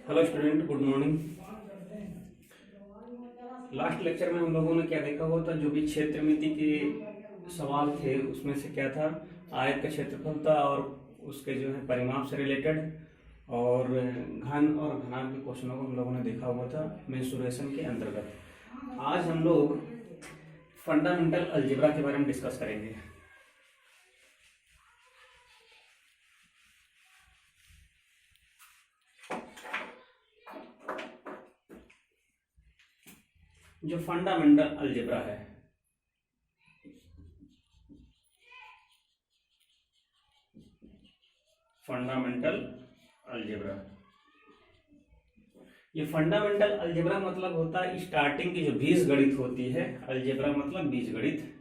Hello student, good morning. Last lecture में हम लोगों ने क्या देखा हुआ था, जो भी क्षेत्रमिति के सवाल थे उसमें से क्या था, आयत का क्षेत्रफल था और उसके जो है परिमाप से रिलेटेड, और घन और घनाभ के क्वेश्चनों को हम लोगों ने देखा हुआ था मेंसुरेशन के अंतर्गत। आज हम लोग फंडामेंटल अलजेब्रा के बारे में डिस्कस करेंगे। जो फंडामेंटल अलजेब्रा है, फंडामेंटल अलजेब्रा, ये फंडामेंटल अलजेब्रा मतलब होता है स्टार्टिंग की जो बीजगणित होती है। अलजेब्रा मतलब बीजगणित।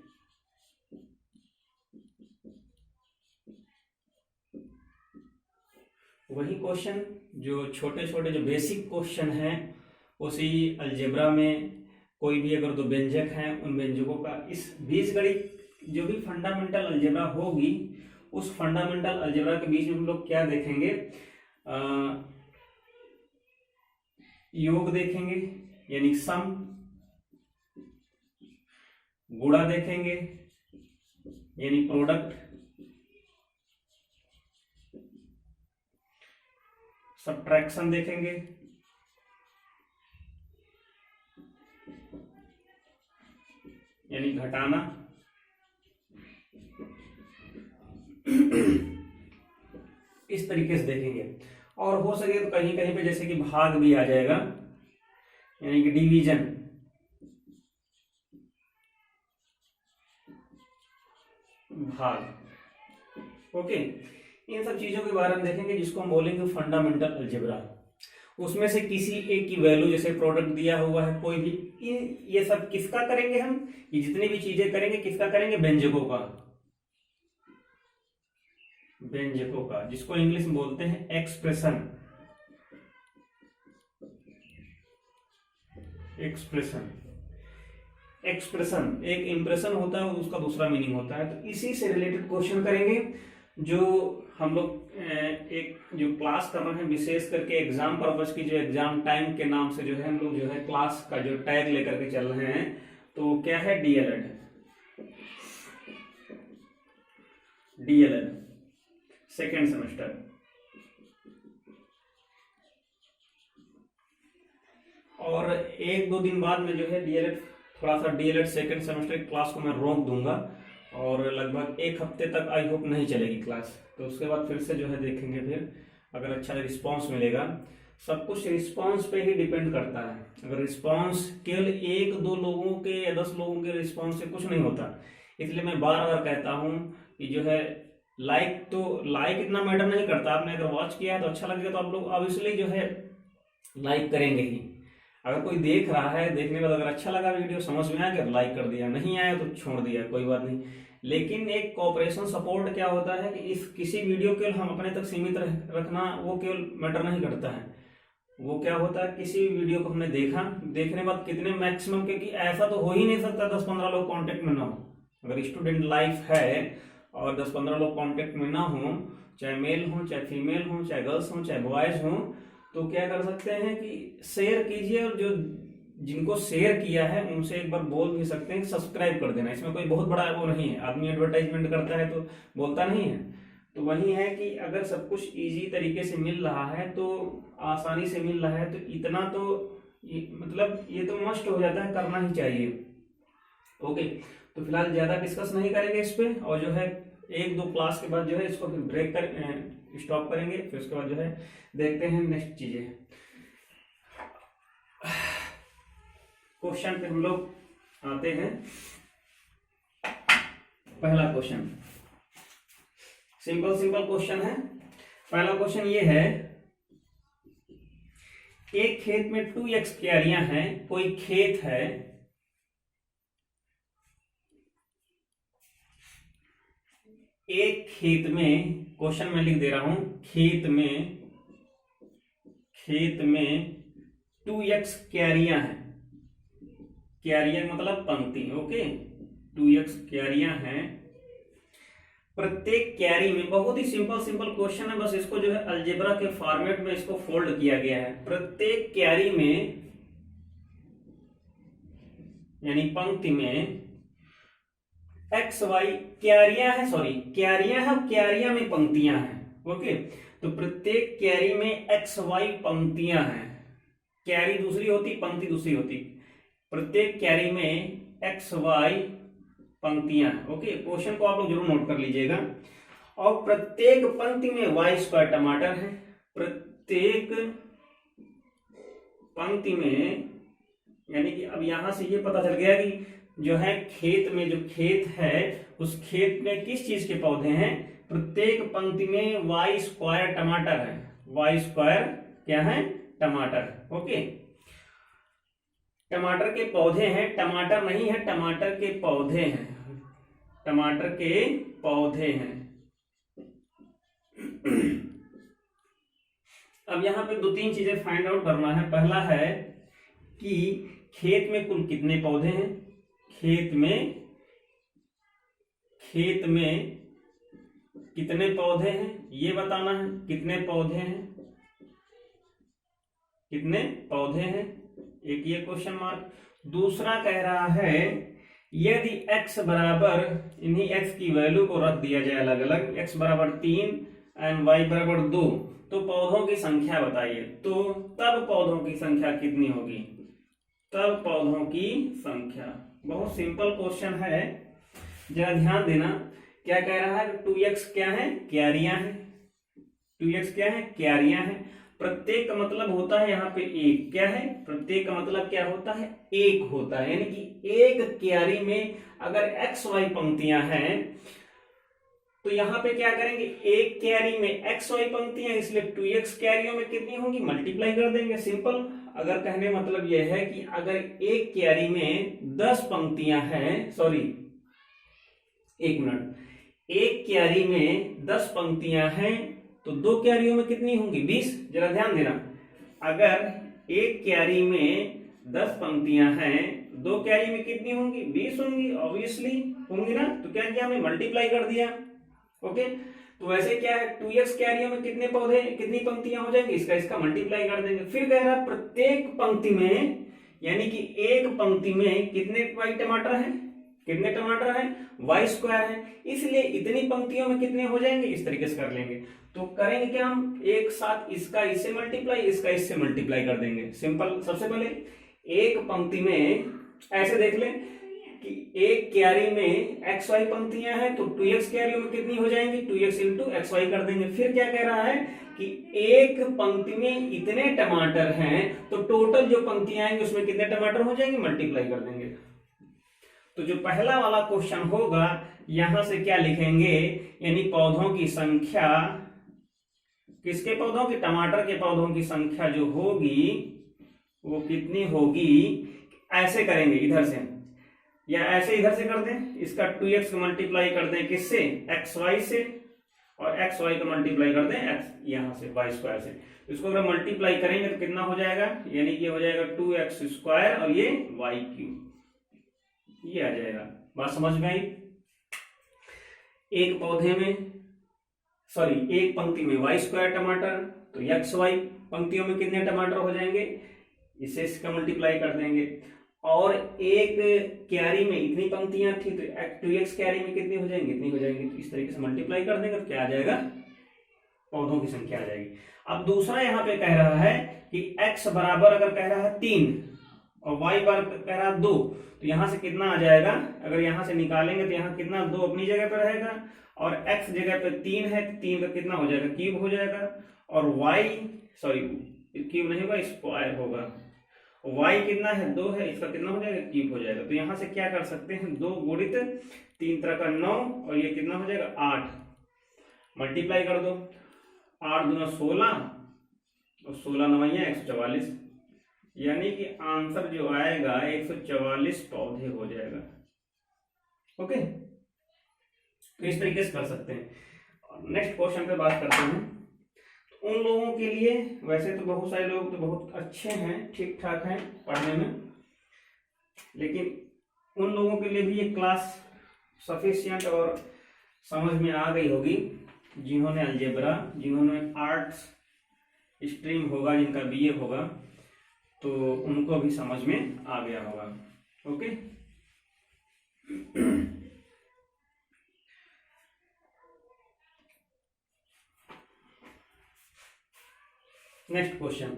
वही क्वेश्चन जो छोटे छोटे जो बेसिक क्वेश्चन हैं, उसी अलजेब्रा में कोई भी अगर दो व्यंजक हैं, उन व्यंजकों का इस बीजगणित जो भी फंडामेंटल अलजेब्रा होगी, उस फंडामेंटल अलजेब्रा के बीच में हम लोग क्या देखेंगे, योग देखेंगे यानी सम, गुणा देखेंगे यानी प्रोडक्ट, सब्ट्रैक्शन देखेंगे, यानी घटाना, इस तरीके से देखेंगे। और हो सके तो कहीं कहीं पे जैसे कि भाग भी आ जाएगा, यानी कि डिवीजन, भाग। ओके, इन सब चीजों के बारे में देखेंगे जिसको हम बोलेंगे फंडामेंटल अलजेब्रा। उसमें से किसी एक की वैल्यू, जैसे प्रोडक्ट दिया हुआ है कोई भी, ये सब किसका करेंगे हम, ये जितनी भी चीजें करेंगे किसका करेंगे, व्यंजकों का, व्यंजकों का, जिसको इंग्लिश में बोलते हैं एक्सप्रेशन। एक्सप्रेशन, एक्सप्रेशन एक इंप्रेशन होता है, उसका दूसरा मीनिंग होता है। तो इसी से रिलेटेड क्वेश्चन करेंगे जो हम लोग एक जो क्लास कर रहे हैं, विशेष करके एग्जाम पर्पस की, जो एग्जाम टाइम के नाम से जो है हम लोग जो है क्लास का जो टैग लेकर के चल रहे हैं, तो क्या है, डीएलएड। DElEd second semester. और एक दो दिन बाद में जो है डीएलएड, थोड़ा सा डीएलएड सेकेंड सेमेस्टर की क्लास को मैं रोक दूंगा और लगभग एक हफ्ते तक आई होप नहीं चलेगी क्लास। तो उसके बाद फिर से जो है देखेंगे, फिर अगर अच्छा रिस्पांस मिलेगा। सब कुछ रिस्पांस पे ही डिपेंड करता है। अगर रिस्पांस केवल एक दो लोगों के या 10 लोगों के रिस्पांस से कुछ नहीं होता। इसलिए मैं बार बार कहता हूँ कि जो है लाइक इतना मैटर नहीं करता। आपने अगर वॉच किया है तो अच्छा लगेगा तो आप लोग ऑब्वियसली जो है लाइक करेंगे ही। अगर कोई देख रहा है, देखने के बाद अगर अच्छा लगा, वीडियो समझ में आ गया तो लाइक कर दिया, नहीं आया तो छोड़ दिया, कोई बात नहीं। लेकिन एक कोऑपरेशन सपोर्ट क्या होता है कि इस किसी वीडियो के हम अपने तक सीमित रखना, वो केवल मैटर नहीं करता है। वो क्या होता है, किसी वीडियो को हमने देखा, देखने के बाद कितने मैक्सिमम, क्योंकि ऐसा तो हो ही नहीं सकता 10-15 लोग कांटेक्ट में ना हो। अगर स्टूडेंट लाइफ है और 10-15 लोग कांटेक्ट में ना हो, चाहे मेल हो, चाहे फीमेल हो, चाहे गर्ल्स हो, चाहे बॉयज हो, तो क्या कर सकते हैं कि शेयर कीजिए, और जो जिनको शेयर किया है उनसे एक बार बोल भी सकते हैं सब्सक्राइब कर देना। इसमें कोई बहुत बड़ा वो नहीं है। आदमी एडवर्टाइजमेंट करता है तो बोलता नहीं है। तो वही है कि अगर सब कुछ इजी तरीके से मिल रहा है, तो आसानी से मिल रहा है, तो इतना तो मतलब ये तो मस्ट हो जाता है, करना ही चाहिए। ओके, तो फिलहाल ज्यादा डिस्कस नहीं करेंगे इस पे, और जो है एक दो क्लास के बाद जो है इसको फिर ब्रेक कर स्टॉप करेंगे। फिर उसके बाद जो है देखते हैं नेक्स्ट चीजें। क्वेश्चन पे हम लोग आते हैं। पहला क्वेश्चन सिंपल क्वेश्चन है। पहला क्वेश्चन ये है, एक खेत में 2x क्यारियां हैं। कोई खेत है, एक खेत में, क्वेश्चन में लिख दे रहा हूं, खेत में 2x क्यारियां हैं। क्यारियां मतलब पंक्ति। ओके, 2x क्यारियां हैं प्रत्येक कैरी में, बहुत ही सिंपल क्वेश्चन है, बस इसको जो है अलजेब्रा के फॉर्मेट में इसको फोल्ड किया गया है। प्रत्येक कैरी में यानी पंक्ति में एक्स वाई कैरियां है, सॉरी कैरियां है, कैरिया में पंक्तियां हैं। ओके, तो प्रत्येक कैरी में एक्स वाई पंक्तियां हैं। कैरी दूसरी होती, पंक्ति दूसरी होती। प्रत्येक कैरी में एक्स वाई पंक्तियां हैं। ओके, क्वेश्चन को आप लोग जरूर नोट कर लीजिएगा। और प्रत्येक पंक्ति में वाई स्क्वायर टमाटर है। प्रत्येक पंक्ति में, यानी कि अब यहां से ये पता चल गया कि जो है खेत में, जो खेत है उस खेत में किस चीज के पौधे हैं। प्रत्येक पंक्ति में वाई स्क्वायर टमाटर है। वाई स्क्वायर क्या है? टमाटर। ओके, टमाटर के पौधे हैं, टमाटर नहीं है, टमाटर के पौधे हैं। टमाटर के पौधे हैं। अब यहां पे दो तीन चीजें फाइंड आउट करना है। पहला है कि खेत में कुल कितने पौधे हैं। खेत में कितने पौधे हैं ये बताना है। कितने पौधे हैं, कितने पौधे हैं, एक ये क्वेश्चन मार्क। दूसरा कह रहा है यदि x बराबर, इन्हीं x की वैल्यू को रख दिया जाए अलग अलग, x बराबर 3 एंड y बराबर 2, तो पौधों की संख्या बताइए। तो तब पौधों की संख्या कितनी होगी? तब पौधों की संख्या। बहुत सिंपल क्वेश्चन है, जरा ध्यान देना। क्या कह रहा है? 2x क्या है? कैरियां है। 2x क्या है? कैरियां है। प्रत्येक का मतलब होता है यहाँ पे एक। क्या है? प्रत्येक का मतलब क्या होता है? एक होता है। यानी कि एक कैरी में अगर एक्स वाई पंक्तियां हैं तो यहाँ पे क्या करेंगे? एक कैरी में एक्स वाई पंक्तियां, इसलिए 2x कैरियों में कितनी होंगी? मल्टीप्लाई कर देंगे। सिंपल। अगर कहने मतलब यह है कि अगर एक कैरी में 10 पंक्तियां हैं, सॉरी एक मिनट, एक कैरी में 10 पंक्तियां हैं तो दो कैरियों में कितनी होंगी? 20। जरा ध्यान देना, अगर एक कैरी में 10 पंक्तियां हैं, दो कैरी में कितनी होंगी? 20 होंगी। ऑब्वियसली होंगी ना। तो क्या किया हमने? मल्टीप्लाई कर दिया। ओके, तो वैसे क्या है? 2x कैरियों में कितने पौधे, कितनी पंक्तियां हो जाएंगी? इसका मल्टीप्लाई कर देंगे। फिर कह रहा है प्रत्येक पंक्ति में, यानी कि एक पंक्ति में कितने वाई टमाटर हैं? कितने टमाटर हैं? वाई स्क्वायर है। इसलिए इतनी पंक्तियों में कितने हो जाएंगे? इस तरीके से कर लेंगे। तो करेंगे क्या हम? एक साथ इसका इससे मल्टीप्लाई, इसका इससे मल्टीप्लाई कर देंगे। सिंपल। सबसे पहले एक पंक्ति में ऐसे देख लें कि एक कैरी में एक्स वाई पंक्तियां हैं तो 2x कैरियों में कितनी हो जाएंगी? 2x इंटू एक्स वाई कर देंगे। फिर क्या कह रहा है कि एक पंक्ति में इतने टमाटर हैं तो टोटल जो पंक्तियां आएंगी उसमें कितने टमाटर हो जाएंगे? मल्टीप्लाई कर देंगे। तो जो पहला वाला क्वेश्चन होगा यहां से क्या लिखेंगे? यानी पौधों की संख्या, किसके पौधों की? टमाटर के पौधों की संख्या जो होगी वो कितनी होगी? ऐसे करेंगे इधर से, या ऐसे इधर से कर दें। इसका 2x को मल्टीप्लाई कर दें किससे? xy से, और xy को मल्टीप्लाई कर दें x यहां से y स्क्वायर से। इसको अगर मल्टीप्लाई करेंगे तो कितना हो जाएगा? यानी ये हो जाएगा 2x स्क्वायर और ये y क्यूब, ये आ जाएगा। बात समझ में आई? एक पौधे में, सॉरी एक पंक्ति में y स्क्वायर टमाटर, तो xy पंक्तियों में कितने टमाटर हो जाएंगे? इसे इसका मल्टीप्लाई कर देंगे। और एक कैरी में इतनी पंक्तियां थी तो 2x कैरी में कितनी हो जाएंगी? इतनी हो जाएंगी। तो इस तरीके से मल्टीप्लाई कर देंगे तो क्या आ जाएगा? पौधों की संख्या आ जाएगी। अब दूसरा यहाँ पे कह रहा है कि x बराबर अगर कह रहा है 3 और y बराबर कह रहा है 2, तो यहाँ से कितना आ जाएगा? अगर यहाँ से निकालेंगे तो यहाँ कितना? 2 अपनी जगह पर रहेगा और x जगह पे 3 है तो 3 का कितना हो जाएगा? क्यूब हो जाएगा। और y, सॉरी क्यूब नहीं होगा, स्क्वायर होगा। y कितना है? 2 है, इसका कितना हो जाएगा? क्यूब हो जाएगा। तो यहां से क्या कर सकते हैं? 2 गुणित 3 तरह का 9 और ये कितना हो जाएगा? 8। मल्टीप्लाई कर दो, 8 दूना 16 और 16 नवैया 144, यानी कि आंसर जो आएगा 144 पौधे हो जाएगा। ओके, तो इस तरीके से कर सकते हैं। नेक्स्ट क्वेश्चन पे बात करते हैं। उन लोगों के लिए, वैसे तो बहुत सारे लोग तो बहुत अच्छे हैं, ठीक ठाक हैं पढ़ने में, लेकिन उन लोगों के लिए भी ये क्लास सफिशिएंट और समझ में आ गई होगी। जिन्होंने अलजेब्रा, जिन्होंने आर्ट्स स्ट्रीम होगा, जिनका बीए होगा, तो उनको भी समझ में आ गया होगा। ओके, नेक्स्ट क्वेश्चन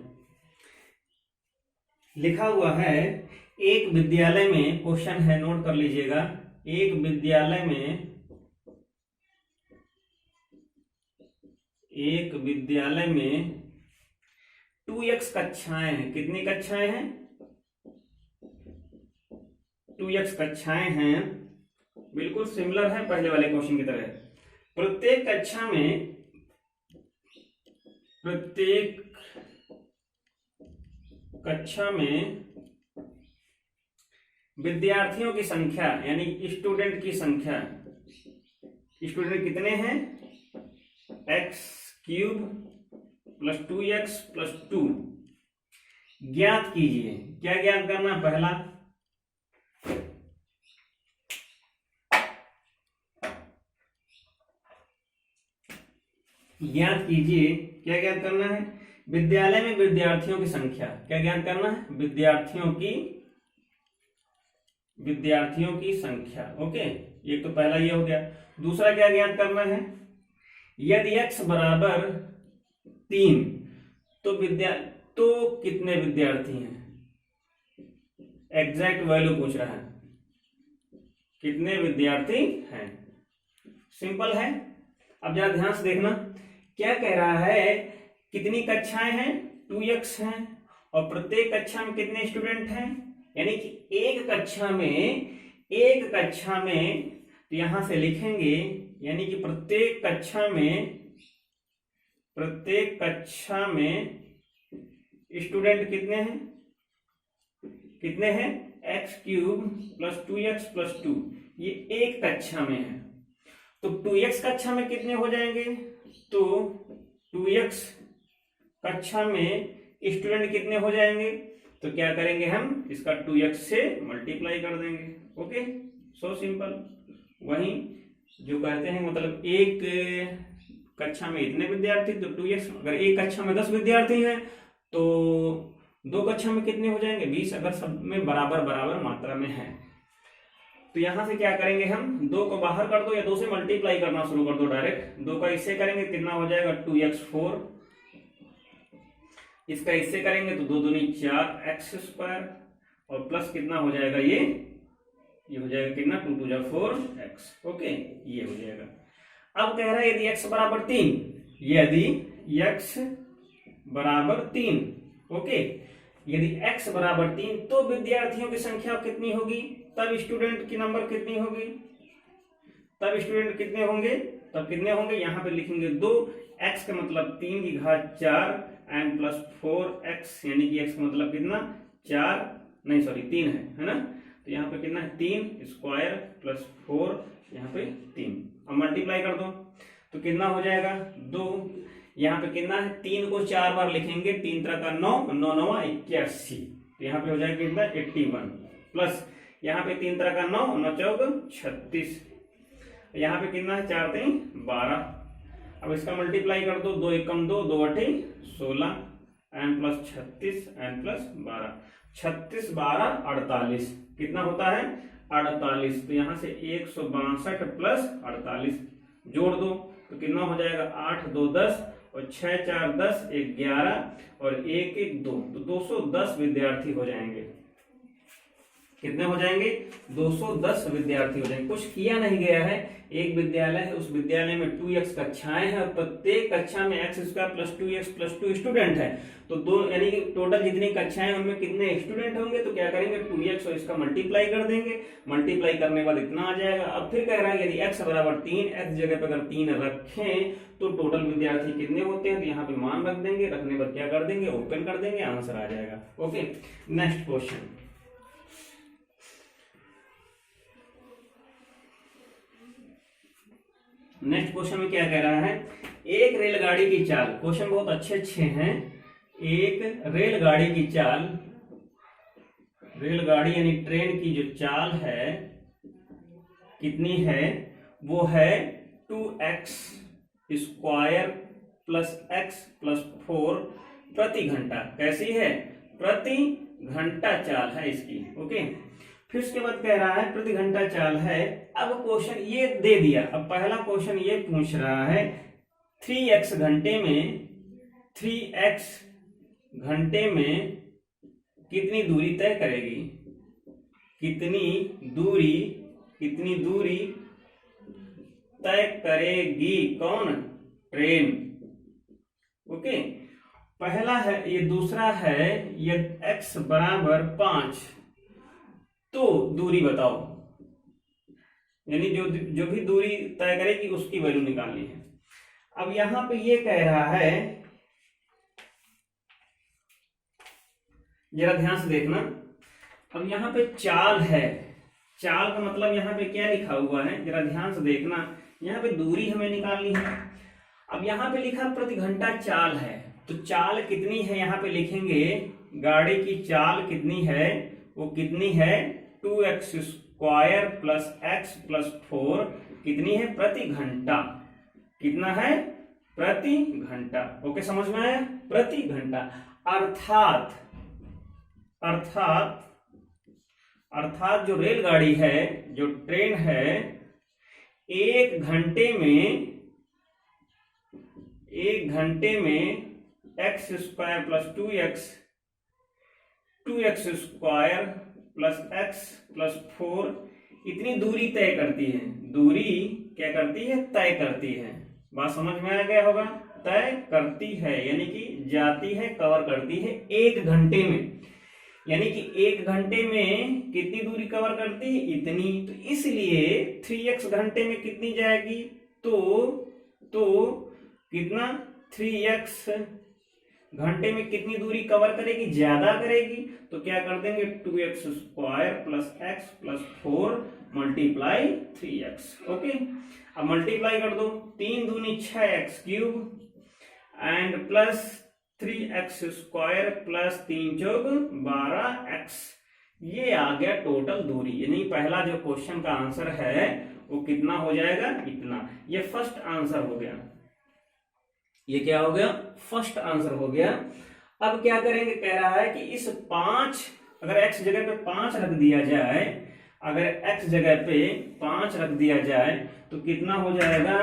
लिखा हुआ है, एक विद्यालय में, क्वेश्चन है नोट कर लीजिएगा, एक विद्यालय में 2x कक्षाएं हैं। कितनी कक्षाएं हैं? 2x कक्षाएं हैं। बिल्कुल सिमिलर है पहले वाले क्वेश्चन की तरह। प्रत्येक कक्षा में विद्यार्थियों की संख्या, यानी स्टूडेंट की संख्या, स्टूडेंट कितने हैं? x³ + 2x + 2 ज्ञात कीजिए। क्या ज्ञात करना? पहला ज्ञात कीजिए। क्या ज्ञात करना है? विद्यालय में विद्यार्थियों की संख्या। क्या ज्ञात करना है? विद्यार्थियों की संख्या। ओके, ये तो पहला ये हो गया। दूसरा क्या ज्ञात करना है? यदि x बराबर 3 तो कितने विद्यार्थी हैं? एग्जैक्ट वैल्यू पूछ रहा है, कितने विद्यार्थी हैं। सिंपल है। अब जरा ध्यान से देखना, क्या कह रहा है? कितनी कक्षाएं हैं? 2x हैं, और प्रत्येक कक्षा में कितने स्टूडेंट हैं? यानी कि एक कक्षा में तो यहां से लिखेंगे, यानी कि प्रत्येक कक्षा में स्टूडेंट कितने हैं? x³ + 2x + 2। ये एक कक्षा में है, तो 2x कक्षा में कितने हो जाएंगे? तो 2x कक्षा में स्टूडेंट कितने हो जाएंगे? तो क्या करेंगे हम? इसका 2x से मल्टीप्लाई कर देंगे। Okay, so simple. वहीं जो कहते हैं, मतलब एक कक्षा में इतने विद्यार्थी, तो 2x। अगर एक कक्षा में 10 विद्यार्थी हैं तो दो कक्षा में कितने हो जाएंगे? 20, अगर सब में बराबर मात्रा में है। तो यहां से क्या करेंगे हम? 2 को बाहर कर दो या 2 से मल्टीप्लाई करना शुरू कर दो डायरेक्ट। 2 का इससे करेंगे, कितना हो जाएगा? 2x4। इसका इससे करेंगे तो 2 दूनी 4x², और प्लस कितना हो जाएगा? ये हो जाएगा कितना? 2 × 2 = 4x। ओके, ये हो जाएगा। अब कह रहा है यदि x बराबर 3, यदि x बराबर 3, ओके, यदि x बराबर 3 तो विद्यार्थियों की संख्या कितनी होगी? तब स्टूडेंट की नंबर कितनी होगी? तब स्टूडेंट कितने होंगे? यहाँ पे लिखेंगे 2, x का मतलब 3 की घात 4 n + 4x, यानी कि x का मतलब कितना? 3 है ना? तो यहाँ पे कितना है? 3² + 4, यहाँ पे 3। अब मल्टीप्लाई कर दो तो कितना हो जाएगा? 2। यहाँ पे कितना है? 3 को 4 बार लिखेंगे, 3 × 3 = 9, 9 × 9 = 81। तो यहाँ पे हो जाएगा कितना? 81 प्लस यहाँ पे 3 × 3 = 9, 9 × 4 = 36। यहाँ पे कितना है? 4 × 3 = 12। अब इसका मल्टीप्लाई कर दो, 2 × 1 = 2, 2 × 8 = 16, n + 36 n + 12, 36 12 48। कितना होता है? 48। तो यहाँ से 162 + 48 जोड़ दो तो कितना हो जाएगा? 8 2 10 और 6 4 10, 11 और 1 1 2, तो 210 विद्यार्थी हो जाएंगे। कितने हो जाएंगे? 210 विद्यार्थी हो जाएंगे। कुछ किया नहीं गया है। एक विद्यालय है, उस विद्यालय में 2x कक्षाएं हैं और प्रत्येक कक्षा में x² + 2x + 2 स्टूडेंट है। तो दो, यानी कि टोटल जितनी कक्षाएं उनमें कितने स्टूडेंट होंगे? तो क्या करेंगे? 2x और इसका मल्टीप्लाई कर देंगे। मल्टीप्लाई करने के बाद इतना आ जाएगा। अब फिर कह रहा है यदि x बराबर 3, x जगह पर अगर 3 रखें तो टोटल विद्यार्थी कितने होते हैं? तो यहाँ पे मान रख देंगे। रखने पर क्या कर देंगे? ओपन कर देंगे, आंसर आ जाएगा। Okay, next question. Next question में क्या कह रहा है? एक रेलगाड़ी की चाल, क्वेश्चन बहुत अच्छे हैं। एक रेलगाड़ी की चाल, रेलगाड़ी यानी ट्रेन की जो चाल है कितनी है? वो है 2x square plus x plus 4 प्रति घंटा। कैसी है? प्रति घंटा चाल है इसकी। ओके, फिर उसके बाद कह रहा है प्रति घंटा चाल है। अब क्वेश्चन ये दे दिया, अब पहला क्वेश्चन ये पूछ रहा है 3x घंटे में, 3x घंटे में कितनी दूरी तय करेगी? कितनी दूरी तय करेगी? कौन? ट्रेन। ओके, पहला है ये, दूसरा है यदि x बराबर 5 तो दूरी बताओ, यानी जो भी दूरी तय करेगी उसकी वैल्यू निकालनी है। अब यहां पे ये कह रहा है, जरा ध्यान से देखना, अब यहां पे चाल है, चाल का मतलब यहां पे क्या लिखा हुआ है, जरा ध्यान से देखना। यहाँ पे दूरी हमें निकालनी है। अब यहाँ पे लिखा प्रति घंटा चाल है, तो चाल कितनी है यहाँ पे लिखेंगे, गाड़ी की चाल कितनी है, वो कितनी है 2x square plus x plus 4 कितनी है? प्रति घंटा। कितना है? प्रति घंटा। ओके, समझ में आया? प्रति घंटा। अर्थात जो रेलगाड़ी है, जो ट्रेन है, एक घंटे में x square plus 2x square plus x plus 4 इतनी दूरी तय करती है। दूरी क्या करती है? तय करती है। बात समझ में आ गया होगा? तय करती है यानी कि जाती है, कवर करती है एक घंटे में, यानी कि एक घंटे में कितनी दूरी कवर करती है? इतनी। तो इसलिए 3x घंटे में कितनी जाएगी? तो कितना? 3x घंटे में कितनी दूरी कवर करेगी? ज्यादा करेगी। तो क्या कर देंगे? 2x square plus x plus 4 multiply 3x। Okay, अब मल्टीप्लाई कर दो, 3 दूनी 6x cube and plus 3x square plus 3 Chowk 12x। ये आ गया टोटल दूरी, यानी पहला जो क्वेश्चन का आंसर है वो कितना हो जाएगा? इतना। ये फर्स्ट आंसर हो गया। ये क्या हो गया? फर्स्ट आंसर हो गया। अब क्या करेंगे? कह रहा है कि इस 5, अगर x जगह पे 5 रख दिया जाए, अगर x जगह पे 5 रख दिया जाए तो कितना हो जाएगा?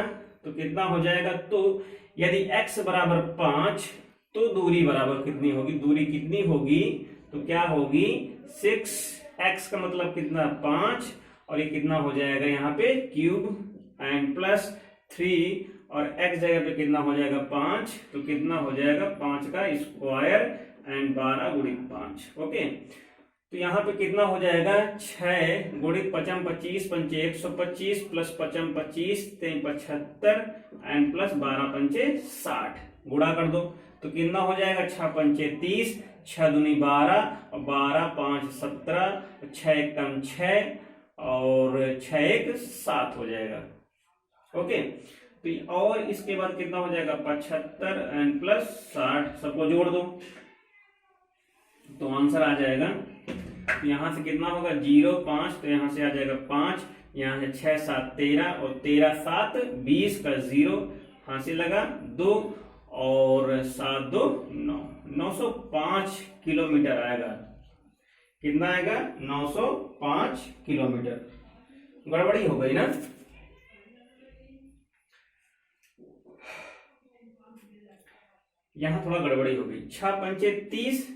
तो यदि x बराबर 5 तो दूरी बराबर कितनी होगी? दूरी कितनी होगी? तो क्या होगी? 6x का मतलब कितना? 5, और ये कितना हो जाएगा यहाँ पे? क्यूब एंड प्लस 3, और x जगह पे कितना हो जाएगा? 5, तो कितना हो जाएगा? 5 का स्क्वायर एंड 12 गुणित 5। ओके, तो यहाँ पे कितना हो जाएगा? 6 गुणित 5 25 पंचे 125 प्लस 5 25 3 75 एंड प्लस 12 पंचे 60। गुणा कर दो तो कितना हो जाएगा? 6 पंचे 30, 6 दूनी 12 और 12 5 17, 6 एक कम 6 और 6 एक 7 हो जाएगा। ओके, तो और इसके बाद कितना हो जाएगा? 75 एंड प्लस 60, सबको जोड़ दो तो आंसर आ जाएगा। तो यहां से कितना होगा? 0 5, तो यहां से आ जाएगा 5, यहाँ है 6 7 13 और 13 7 20 का 0 हासिल लगा 2 और 7 2 9, 905 किलोमीटर आएगा। कितना आएगा? 905 किलोमीटर। गड़बड़ी हो गई ना? यहां थोड़ा गड़बड़ी हो गई। 6 पंचे 30,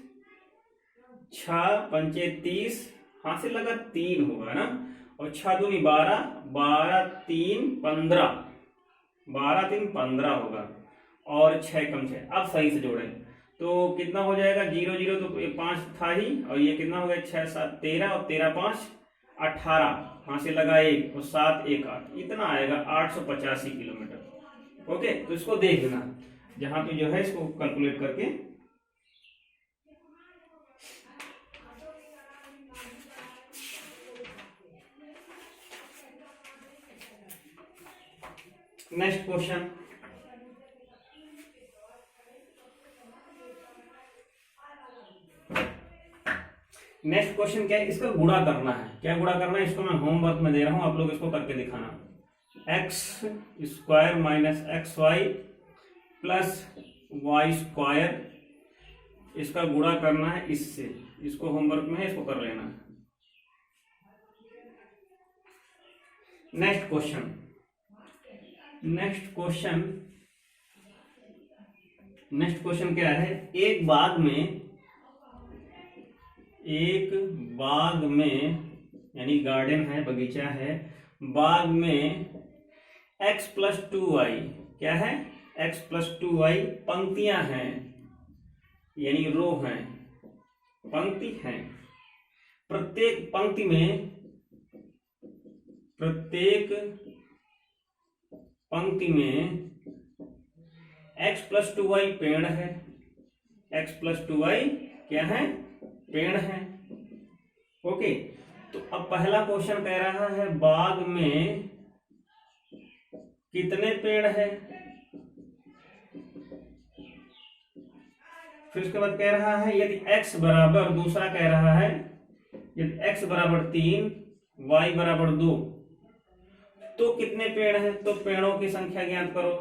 6 पंचे 30 हासिल लगा 3 होगा ना, और 6 दूनी 12, 12 3 15, 12 3 15 होगा और 6 कम 6। अब सही से जोड़ें तो कितना हो जाएगा? 0 0 तो 5 था ही, और ये कितना हो गया? 6 7 13 और 13 5 18 हासिल लगा 1 और 7 1 8, इतना आएगा 885 किलोमीटर। ओके, तो इसको देख लेना जहां पे जो है, इसको कैलकुलेट करके। नेक्स्ट क्वेश्चन, नेक्स्ट क्वेश्चन क्या है? इसका गुणा करना है। क्या गुणा करना है? इसको मैं होमवर्क में दे रहा हूं, आप लोग इसको करके दिखाना। X square minus x y plus y square, इसका गुणा करना है इससे, इसको होमवर्क में है, इसको कर लेना है। नेक्स्ट क्वेश्चन क्या है, एक बाग में यानी गार्डन है, बगीचा है, बाग में x प्लस 2y, क्या है, x प्लस 2y पंक्तियां हैं यानी रो हैं, पंक्ति हैं। प्रत्येक पंक्ति में x प्लस 2y पेड़ है, x प्लस 2y क्या है, पेड़ है। ओके, तो अब पहला क्वेश्चन कह रहा है बाग में कितने पेड़ है, फिर उसके बाद कह रहा है यदि x बराबर, दूसरा कह रहा है यदि x बराबर 3 y बराबर 2 तो कितने पेड़ हैं, तो पेड़ों की संख्या ज्ञात करो,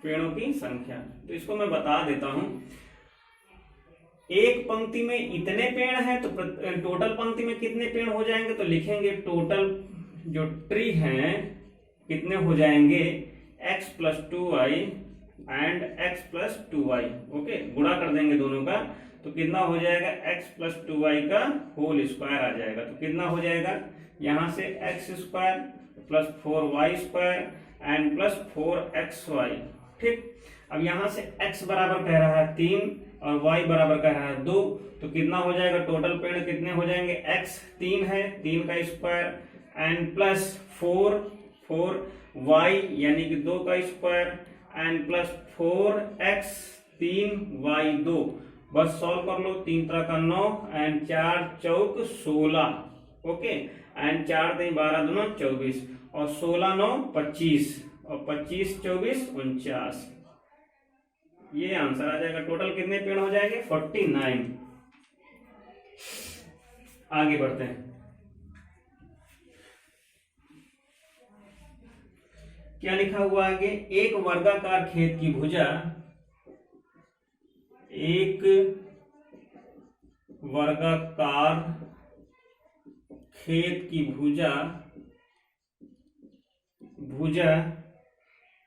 पेड़ों की संख्या। तो इसको मैं बता देता हूं, एक पंक्ति में इतने पेड़ हैं तो टोटल पंक्ति में कितने पेड़ हो जाएंगे, तो लिखेंगे टोटल जो ट्री हैं कितने हो जाएंगे, x plus 2y and x plus 2y। Okay, गुणा कर देंगे दोनों का, तो कितना हो जाएगा, x प्लस 2y का होल स्क्वायर आ जाएगा। तो कितना हो जाएगा, यहां से x square plus 4y square and plus 4xy। ठीक, अब यहां से x बराबर कह रहा है 3 और y बराबर कह रहा है 2, तो कितना हो जाएगा, टोटल पेड़ कितने हो जाएंगे, x 3 है, 3 का स्क्वायर एंड प्लस 4y यानी कि 2 का square and plus 4x 3y 2। बस सॉल्व कर लो, 3 तरह का 9 एंड 4 चौक 16। ओके, एंड 4 3 12 दूना 24 और 16 9 25 और 25 24 49। ये आंसर आ जाएगा। टोटल कितने पेड़ हो जाएंगे, 49। आगे बढ़ते हैं, क्या लिखा हुआ आगे, एक वर्गाकार खेत की भुजा, एक वर्गाकार खेत की भुजा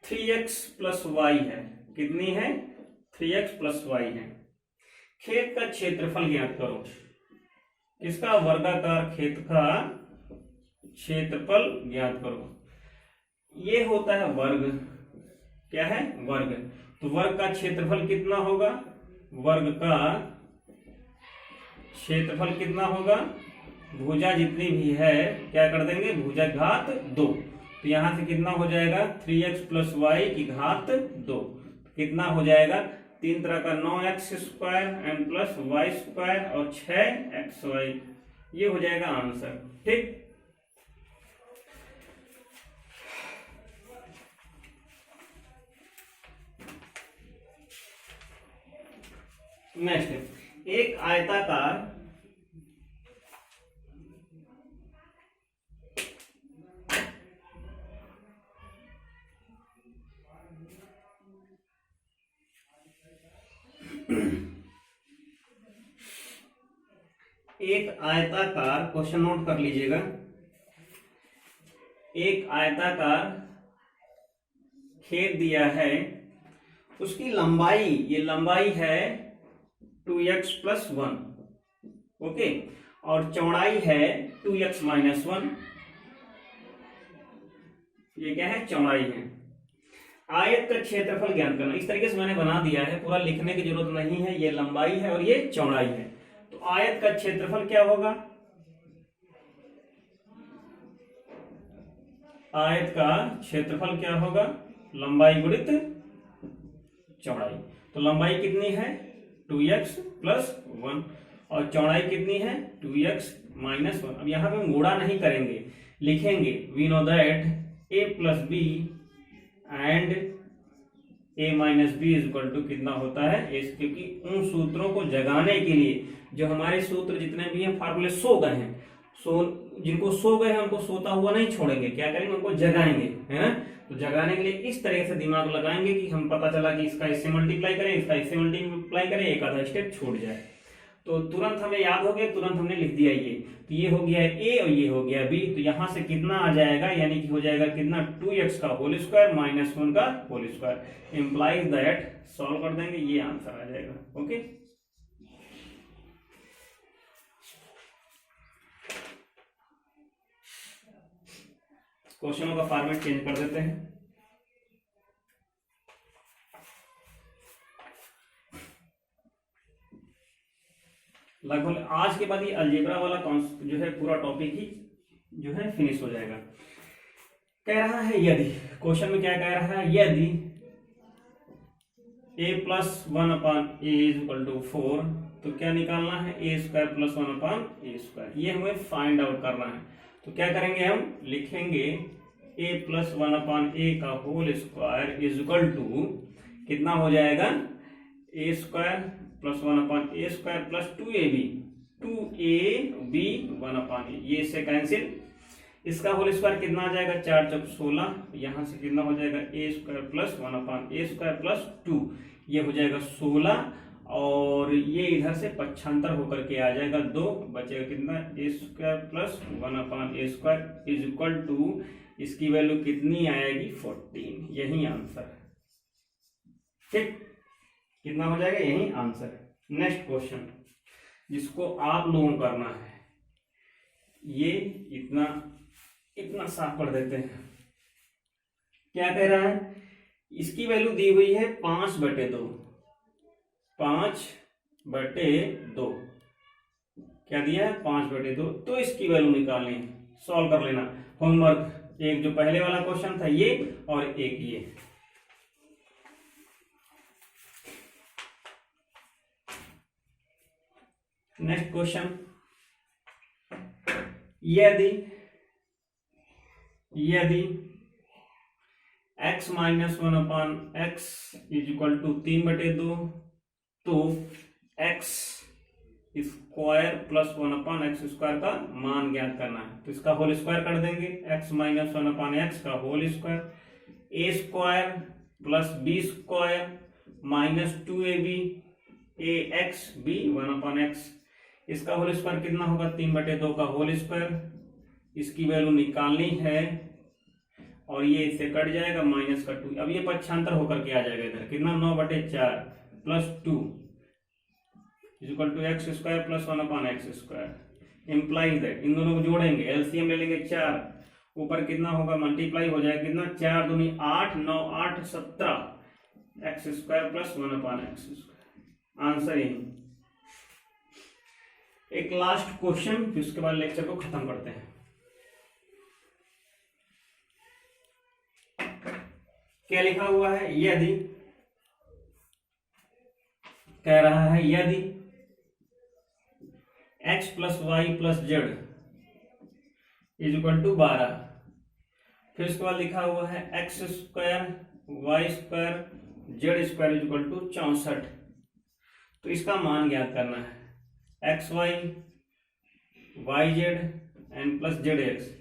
3x प्लस वाई है, कितनी है, 3x प्लस वाई है। खेत का क्षेत्रफल ज्ञात करो, किसका, वर्गाकार खेत का क्षेत्रफल ज्ञात करो। ये होता है वर्ग, क्या है, वर्ग। तो वर्ग का क्षेत्रफल कितना होगा, वर्ग का क्षेत्रफल कितना होगा, भुजा जितनी भी है क्या कर देंगे, भुजा घात 2। तो यहां से कितना हो जाएगा, 3x प्लस वाई की घात 2, कितना हो जाएगा, 3 तरह का 9x square and plus y square और 6xy। ये हो जाएगा आंसर। ठीक, नेक्स्ट, एक आयताकार क्वेश्चन नोट कर लीजिएगा, एक आयताकार खेत दिया है, उसकी लंबाई, ये लंबाई है 2x प्लस 1, ओके, और चौड़ाई है 2x माइनस 1। ये क्या है, चौड़ाई है। आयत का क्षेत्रफल ज्ञात करना, इस तरीके से मैंने बना दिया है, पूरा लिखने की जरूरत नहीं है। ये लंबाई है और ये चौड़ाई है। तो आयत का क्षेत्रफल क्या होगा, आयत का क्षेत्रफल क्या होगा, लंबाई गुणित चौड़ाई। तो लंबाई कितनी है, 2x प्लस 1 और चौड़ाई कितनी है, 2x माइनस 1। अब यहां पे हम गुणा नहीं करेंगे, लिखेंगे we know that a plus b and a minus b is equal to कितना होता है, क्योंकि उन सूत्रों को जगाने के लिए जो हमारे सूत्र जितने भी हैं फार्मूले सो गए हैं, जिनको सो गए हैं उनको सोता हुआ नहीं छोड़ेंगे, क्या करेंगे, उनको जगाएंगे, है ना। तो जगाने के लिए इस तरह से दिमाग लगाएंगे कि हम पता चला कि इसका इससे मल्टीप्लाई करें, इसका इससे मल्टीप्लाई करें, एक आधा स्टेप छूट जाए। तो तुरंत हमें याद हो गया, तुरंत हमने लिख दिया ये। तो ये हो गया ए और ये हो गया बी। तो यहां से कितना आ जाएगा, यानी कि हो जाएगा कितना, 2x का होल स्क्वायर माइनस 1 का whole square. Implies that, solve कर देंगे, ये आंसर आ जाएगा। ओके, क्वेश्चनों का फॉर्मेट चेंज कर देते हैं। लगभग आज के बाद ये अलजेब्रा वाला जो है पूरा टॉपिक ही जो है फिनिश हो जाएगा। कह रहा है यदि, क्वेश्चन में क्या कह रहा है, यदि a plus 1/a is equal to 4, तो क्या निकालना है, a square plus 1/a square. ये हमें फाइंड आउट करना है। तो क्या करेंगे, हम लिखेंगे a प्लस 1/a का whole square is equal to कितना हो जाएगा, a square plus 1/a square plus 2ab 1/a, ये इससे कैंसिल। इसका होल स्क्वायर कितना आ जाएगा, 4 चौक 16, यहां से कितना हो जाएगा, a square plus 1/a square plus 2, ये हो जाएगा 16, और ये इधर से पक्षांतर होकर के आ जाएगा 2, बचेगा कितना, a square plus 1/a square is equal to, इसकी वैल्यू कितनी आएगी, 14। यही आंसर, ठीक, कितना हो जाएगा, यही आंसर। नेक्स्ट क्वेश्चन जिसको आप लोगों को करना है, ये इतना साफ कर देते हैं। क्या कह रहा है, इसकी वैल्यू दी हुई है 5/2, 5/2 क्या दिया है, 5/2। तो इसकी वैल्यू निकालनी है, सॉल्व कर लेना। होमवर्क, एक जो पहले वाला क्वेश्चन था ये, और एक ये। नेक्स्ट क्वेश्चन, यदि x minus 1/x is equal to 3/2, तो x square plus 1/x square का मान ज्ञात करना है। तो इसका होल स्क्वायर कर देंगे, x माइनस 1/x का whole square, a square plus b square minus 2ab ax b 1/x। इसका होल स्क्वायर कितना होगा, 3/2 का होल स्क्वायर, इसकी वैल्यू निकालनी है, और ये इससे कट जाएगा, माइनस का 2। अब ये पक्षांतर होकर के आ जाएगा इधर, कितना, 9/4 plus 2 is equal to x square plus 1/x square. Implies that, इन दोनों को जोड़ेंगे, एलसीएम ले लेंगे 4, ऊपर कितना होगा, मल्टीप्लाई हो जाएगा, कितना, 4 दूनी 8, 9 8 17 x square plus 1/x square. Answer यही। एक लास्ट क्वेश्चन, फिर उसके बाद लेक्चर को खत्म करते हैं। क्या लिखा हुआ है, यदि, कह रहा है यदि x plus y plus z is equal to 12, फिर उसके बाद लिखा हुआ है x square y square z square is equal to 64। तो इसका मान ज्ञात करना है, x y y z and plus z x,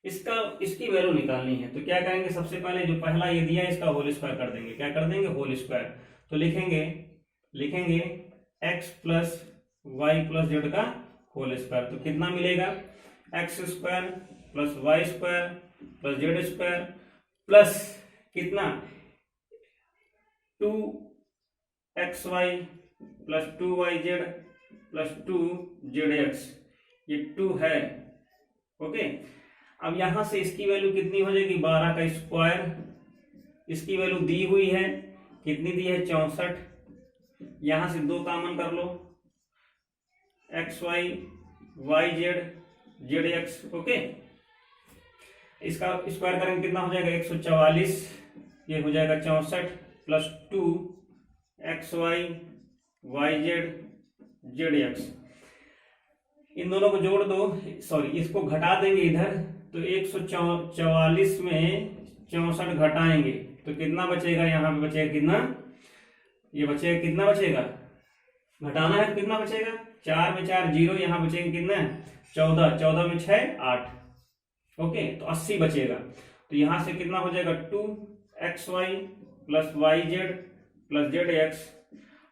इसकी वैल्यू निकालनी है। तो क्या करेंगे, सबसे पहले जो पहला ये दिया है इसका होल स्क्वायर कर देंगे। क्या कर देंगे, होल स्क्वायर। तो लिखेंगे x plus y plus z का होल स्क्वायर। तो कितना मिलेगा, x square plus y square plus z square plus कितना, 2xy plus 2yz plus 2zx, ये 2 है। ओके, अब यहां से इसकी वैल्यू कितनी हो जाएगी, 12 का स्क्वायर, इसकी वैल्यू दी हुई है, कितनी दी है, 64। यहां से 2 कॉमन कर लो, x y y z z x. Okay, इसका स्क्वायर करेंगे कितना हो जाएगा, 144, ये हो जाएगा 64 plus 2 x y y z z x. इन दोनों को जोड़ दो, सॉरी इसको घटा देंगे इधर, तो 144 में 64 घटाएंगे तो कितना बचेगा, यहाँ पे बचेगा कितना, ये बचेगा कितना बचेगा, घटाना है तो कितना बचेगा, 4 में 4 जीरो, यहाँ बचेंगे कितना 14, 14 में 6 8, ओके तो 80 बचेगा। तो यहाँ से कितना हो जाएगा 2xy plus yz plus zx,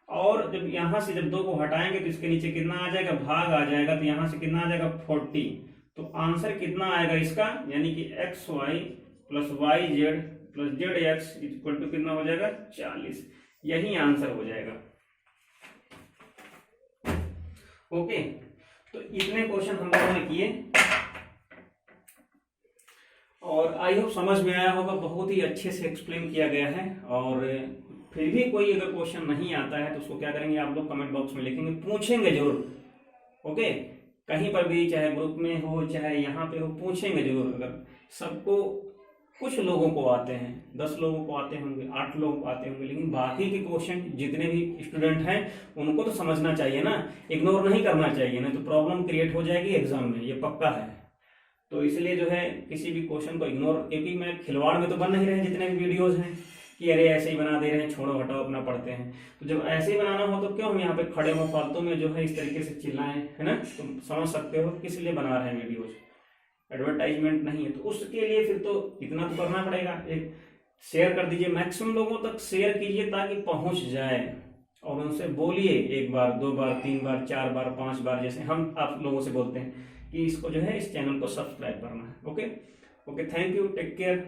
और जब यहाँ से जब 2 को हटाएंगे तो इसके नीचे कितना आ जाएगा, भाग आ जाएगा, तो यहाँ से कितना आ जाएगा 40। तो आंसर कितना आएगा इसका, यानी कि xy plus yz plus zx equal to कितना हो जाएगा 40, यही आंसर हो जाएगा। ओके तो इतने क्वेश्चन हम लोगों ने किए और आई होप समझ में आया होगा, बहुत ही अच्छे से एक्सप्लेन किया गया है। और फिर भी कोई अगर क्वेश्चन नहीं आता है तो उसको क्या करेंगे आप लोग कमेंट बॉक्स में लिखेंगे, पूछेंगे जरूर। ओके कहीं पर भी, चाहे ग्रुप में हो चाहे यहाँ पे हो, पूछेंगे जरूर। अगर सबको, कुछ लोगों को आते हैं, 10 लोगों को आते होंगे, 8 लोगों को आते होंगे, लेकिन बाकी के क्वेश्चन जितने भी स्टूडेंट हैं उनको तो समझना चाहिए ना, इग्नोर नहीं करना चाहिए, नहीं तो प्रॉब्लम क्रिएट हो जाएगी एग्जाम में, ये पक्का है। तो इसलिए जो है किसी भी क्वेश्चन को इग्नोर, क्योंकि मैं खिलवाड़ में तो बन नहीं रहे जितने भी वीडियोज हैं कि अरे ऐसे ही बना दे रहे हैं, छोड़ो हटाओ अपना पढ़ते हैं। तो जब ऐसे ही बनाना हो तो क्यों हम यहाँ पे खड़े हो फालतू में जो है इस तरीके से चिल्लाएं, है ना। तुम समझ सकते हो किस लिए बना रहे हैं वीडियोज, एडवर्टाइजमेंट नहीं है। तो उसके लिए फिर तो इतना तो करना पड़ेगा। एक शेयर कर दीजिए, मैक्सिमम लोगों तक शेयर कीजिए ताकि पहुंच जाए, और उनसे बोलिए 1 बार 2 बार 3 बार 4 बार 5 बार, जैसे हम आप लोगों से बोलते हैं कि इसको जो है इस चैनल को सब्सक्राइब करना है। Okay okay, thank you, take care.